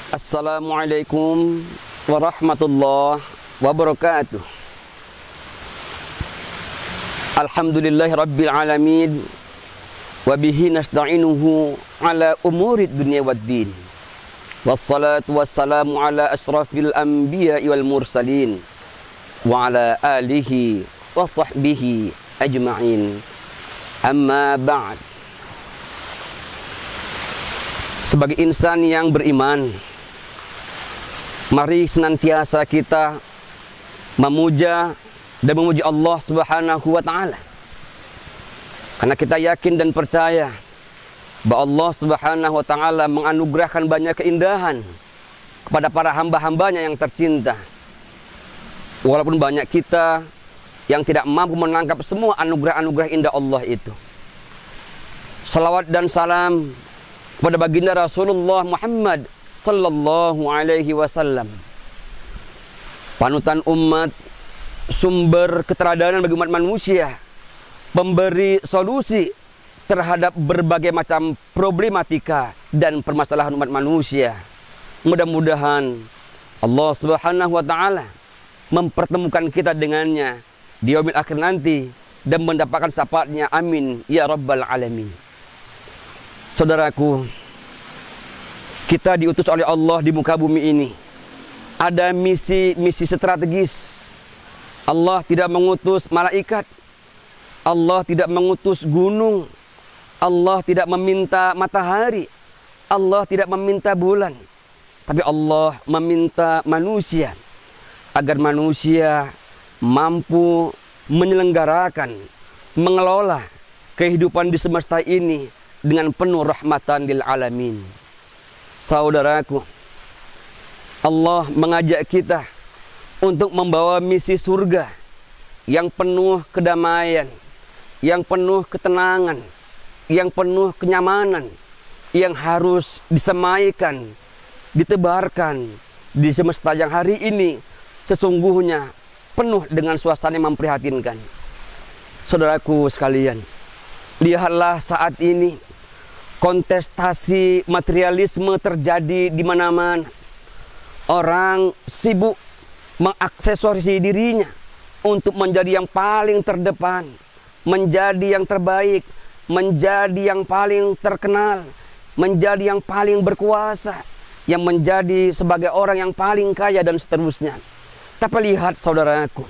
Assalamualaikum warahmatullahi wabarakatuh. Alhamdulillahi rabbil alamin. Wabihi nasta'inuhu ala umurid dunia waddin. Wassalatu wassalamu ala ashrafil anbiya wal mursalin. Wa ala alihi wa sahbihi ajma'in. Amma ba'd. Sebagai insan yang beriman, mari senantiasa kita memuja dan memuji Allah Subhanahu wa Ta'ala. Karena kita yakin dan percaya bahwa Allah Subhanahu wa Ta'ala menganugerahkan banyak keindahan kepada para hamba-hambanya yang tercinta. Walaupun banyak kita yang tidak mampu menangkap semua anugerah-anugerah indah Allah itu. Salawat dan salam kepada baginda Rasulullah Muhammad sallallahu alaihi wasallam, panutan umat, sumber keteladanan bagi umat manusia, pemberi solusi terhadap berbagai macam problematika dan permasalahan umat manusia. Mudah-mudahan Allah Subhanahu wa Ta'ala mempertemukan kita dengannya di yaumil akhir nanti dan mendapatkan syafaatnya, amin ya rabbal alamin. Saudaraku, kita diutus oleh Allah di muka bumi ini. Ada misi strategis. Allah tidak mengutus malaikat. Allah tidak mengutus gunung. Allah tidak meminta matahari. Allah tidak meminta bulan. Tapi Allah meminta manusia, agar manusia mampu menyelenggarakan, mengelola kehidupan di semesta ini dengan penuh rahmatan lil alamin. Saudaraku, Allah mengajak kita untuk membawa misi surga yang penuh kedamaian, yang penuh ketenangan, yang penuh kenyamanan, yang harus disemaikan, ditebarkan di semesta yang hari ini sesungguhnya penuh dengan suasana yang memprihatinkan. Saudaraku sekalian, lihatlah saat ini kontestasi materialisme terjadi di mana-mana. Orang sibuk mengaksesori dirinya untuk menjadi yang paling terdepan, menjadi yang terbaik, menjadi yang paling terkenal, menjadi yang paling berkuasa, yang menjadi sebagai orang yang paling kaya dan seterusnya. Tapi lihat saudaraku,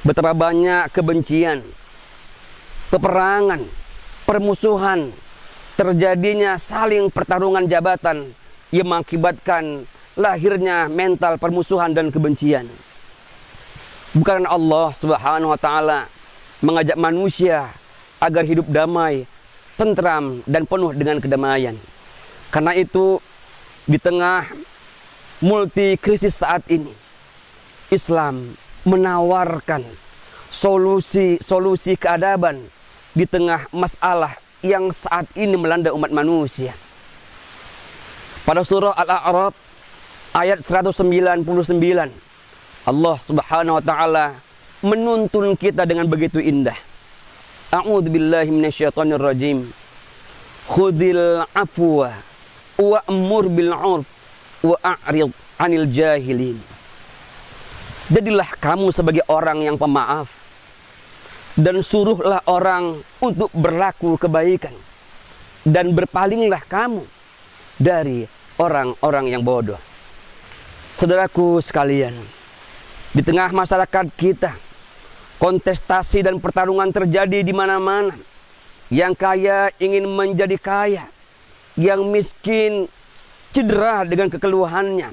betapa banyak kebencian, peperangan, permusuhan, terjadinya saling pertarungan jabatan yang mengakibatkan lahirnya mental permusuhan dan kebencian. Bukan Allah Subhanahu wa Ta'ala mengajak manusia agar hidup damai, tentram dan penuh dengan kedamaian. Karena itu di tengah multi krisis saat ini, Islam menawarkan solusi keadaban di tengah masalah yang saat ini melanda umat manusia. Pada surah Al-A'raf ayat 199, Allah Subhanahu wa Ta'ala menuntun kita dengan begitu indah. A'udzubillahi minasyaitonir rajim. Khudhil afwa wa'mur bil 'urf wa'rid 'anil jahilin. Jadilah kamu sebagai orang yang pemaaf, dan suruhlah orang untuk berlaku kebaikan, dan berpalinglah kamu dari orang-orang yang bodoh. Saudaraku sekalian, di tengah masyarakat kita, kontestasi dan pertarungan terjadi di mana-mana. Yang kaya ingin menjadi kaya, yang miskin cedera dengan kekeluhannya,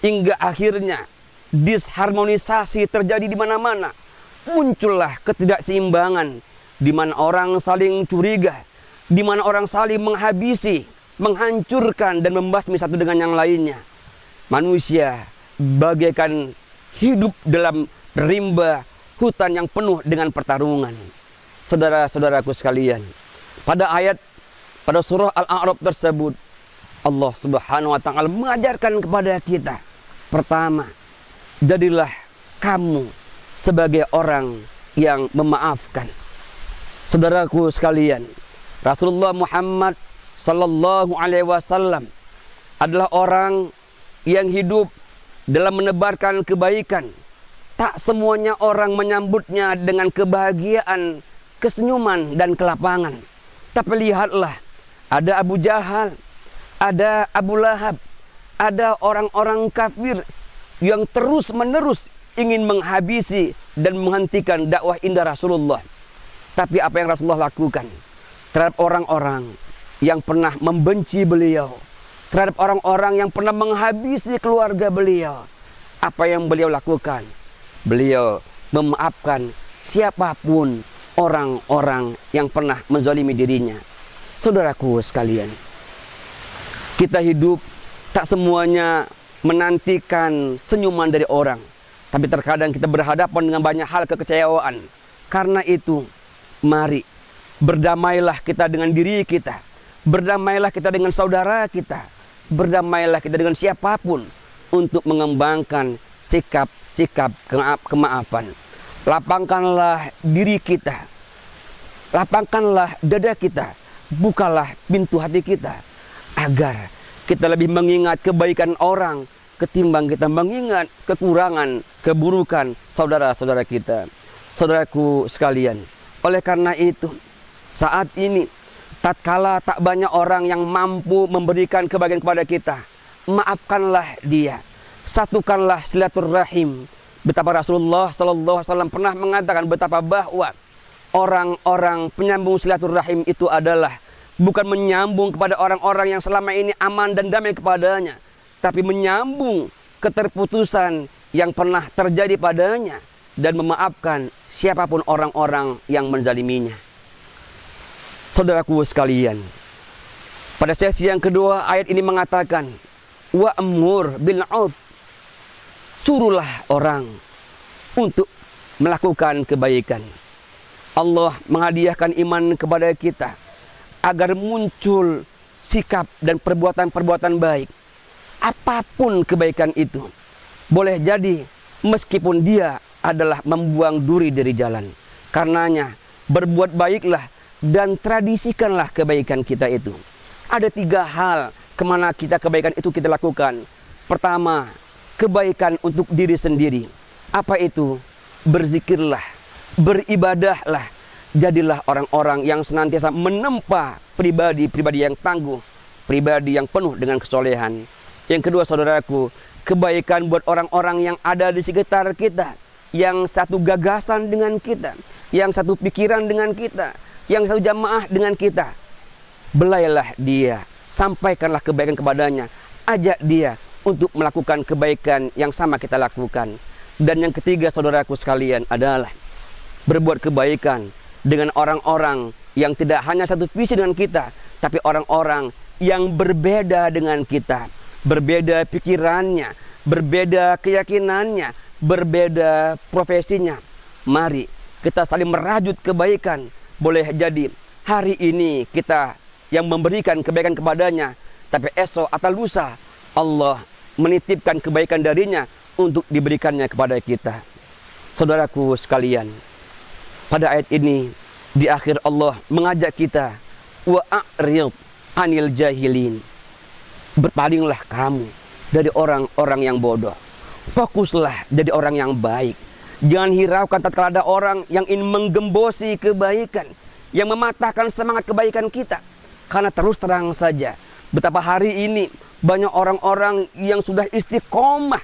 hingga akhirnya disharmonisasi terjadi di mana-mana. Muncullah ketidakseimbangan, di mana orang saling curiga, di mana orang saling menghabisi, menghancurkan dan membasmi satu dengan yang lainnya. Manusia bagaikan hidup dalam rimba hutan yang penuh dengan pertarungan. Saudara-saudaraku sekalian, pada surah Al-A'raf tersebut, Allah Subhanahu wa Ta'ala mengajarkan kepada kita, pertama, jadilah kamu sebagai orang yang memaafkan. Saudaraku sekalian, Rasulullah Muhammad sallallahu alaihi wasallam adalah orang yang hidup dalam menebarkan kebaikan. Tak semuanya orang menyambutnya dengan kebahagiaan, kesenyuman, dan kelapangan. Tapi lihatlah, ada Abu Jahal, ada Abu Lahab, ada orang-orang kafir yang terus-menerus ingin menghabisi dan menghentikan dakwah indah Rasulullah. Tapi apa yang Rasulullah lakukan terhadap orang-orang yang pernah membenci beliau, terhadap orang-orang yang pernah menghabisi keluarga beliau, apa yang beliau lakukan? Beliau memaafkan siapapun orang-orang yang pernah menzalimi dirinya. Saudaraku sekalian, kita hidup tak semuanya menantikan senyuman dari orang, tapi terkadang kita berhadapan dengan banyak hal kekecewaan. Karena itu, mari berdamailah kita dengan diri kita, berdamailah kita dengan saudara kita, berdamailah kita dengan siapapun untuk mengembangkan sikap-sikap kemaafan. Lapangkanlah diri kita, lapangkanlah dada kita, bukalah pintu hati kita, agar kita lebih mengingat kebaikan orang ketimbang kita mengingat kekurangan, keburukan saudara-saudara kita. Saudaraku sekalian, oleh karena itu, saat ini tatkala tak banyak orang yang mampu memberikan kebaikan kepada kita, maafkanlah dia, satukanlah silaturahim. Betapa Rasulullah SAW pernah mengatakan betapa bahwa orang-orang penyambung silaturahim itu adalah bukan menyambung kepada orang-orang yang selama ini aman dan damai kepadanya, tapi menyambung keterputusan yang pernah terjadi padanya dan memaafkan siapapun orang-orang yang menzaliminya. Saudaraku sekalian, pada sesi yang kedua ayat ini mengatakan wa'mur bil 'urf, suruhlah orang untuk melakukan kebaikan. Allah menghadiahkan iman kepada kita agar muncul sikap dan perbuatan-perbuatan baik. Apapun kebaikan itu, boleh jadi meskipun dia adalah membuang duri dari jalan. Karenanya berbuat baiklah dan tradisikanlah kebaikan kita itu. Ada 3 hal kemana kebaikan itu kita lakukan. Pertama, kebaikan untuk diri sendiri. Apa itu? Berzikirlah, beribadahlah. Jadilah orang-orang yang senantiasa menempa pribadi-pribadi yang tangguh, pribadi yang penuh dengan kesolehan. Yang kedua, saudaraku, kebaikan buat orang-orang yang ada di sekitar kita, yang satu gagasan dengan kita, yang satu pikiran dengan kita, yang satu jamaah dengan kita. Belailah dia, sampaikanlah kebaikan kepadanya, ajak dia untuk melakukan kebaikan yang sama kita lakukan. Dan yang ketiga, saudaraku sekalian, adalah berbuat kebaikan dengan orang-orang yang tidak hanya satu visi dengan kita, tapi orang-orang yang berbeda dengan kita, berbeda pikirannya, berbeda keyakinannya, berbeda profesinya. Mari kita saling merajut kebaikan. Boleh jadi hari ini kita yang memberikan kebaikan kepadanya, tapi esok atau lusa Allah menitipkan kebaikan darinya untuk diberikannya kepada kita. Saudaraku sekalian, pada ayat ini di akhir Allah mengajak kita wa'rid anil jahilin. Berpalinglah kamu dari orang-orang yang bodoh. Fokuslah jadi orang yang baik. Jangan hiraukan tatkala ada orang yang ingin menggembosi kebaikan, yang mematahkan semangat kebaikan kita. Karena terus terang saja, betapa hari ini banyak orang-orang yang sudah istiqomah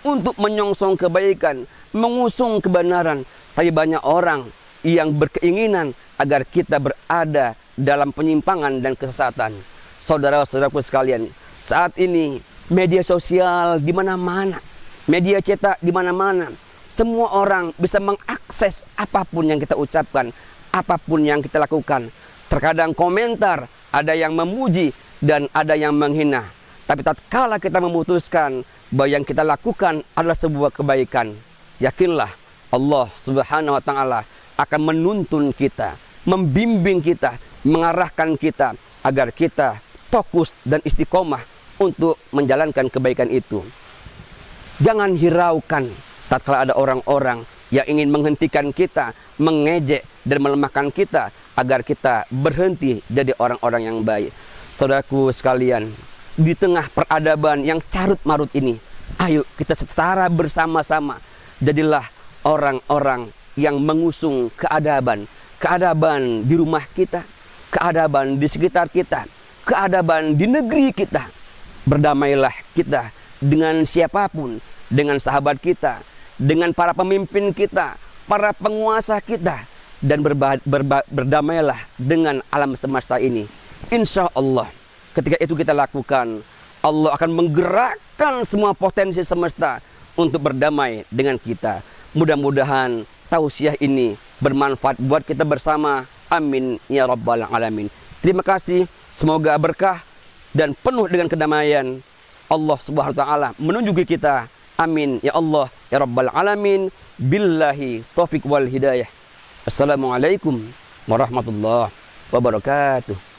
untuk menyongsong kebaikan, mengusung kebenaran. Tapi banyak orang yang berkeinginan agar kita berada dalam penyimpangan dan kesesatan. Saudara-saudaraku sekalian, saat ini media sosial di mana-mana, media cetak di mana-mana, semua orang bisa mengakses apapun yang kita ucapkan, apapun yang kita lakukan. Terkadang komentar ada yang memuji dan ada yang menghina. Tapi tatkala kita memutuskan bahwa yang kita lakukan adalah sebuah kebaikan, yakinlah Allah Subhanahu wa taala akan menuntun kita, membimbing kita, mengarahkan kita agar kita fokus dan istiqomah untuk menjalankan kebaikan itu. Jangan hiraukan tatkala ada orang-orang yang ingin menghentikan kita, mengejek dan melemahkan kita agar kita berhenti jadi orang-orang yang baik. Saudaraku sekalian, di tengah peradaban yang carut marut ini, ayo kita secara bersama-sama jadilah orang-orang yang mengusung keadaban. Keadaban di rumah kita, keadaban di sekitar kita, keadaban di negeri kita. Berdamailah kita dengan siapapun, dengan sahabat kita, dengan para pemimpin kita, para penguasa kita, dan berdamailah dengan alam semesta ini. Insya Allah, ketika itu kita lakukan, Allah akan menggerakkan semua potensi semesta untuk berdamai dengan kita. Mudah-mudahan tausiah ini bermanfaat buat kita bersama. Amin ya rabbal alamin. Terima kasih, semoga berkah dan penuh dengan kedamaian. Allah Subhanahu wa taala menunjuki kita. Amin ya Allah ya rabbal alamin. Billahi taufik wal hidayah. Assalamualaikum warahmatullahi wabarakatuh.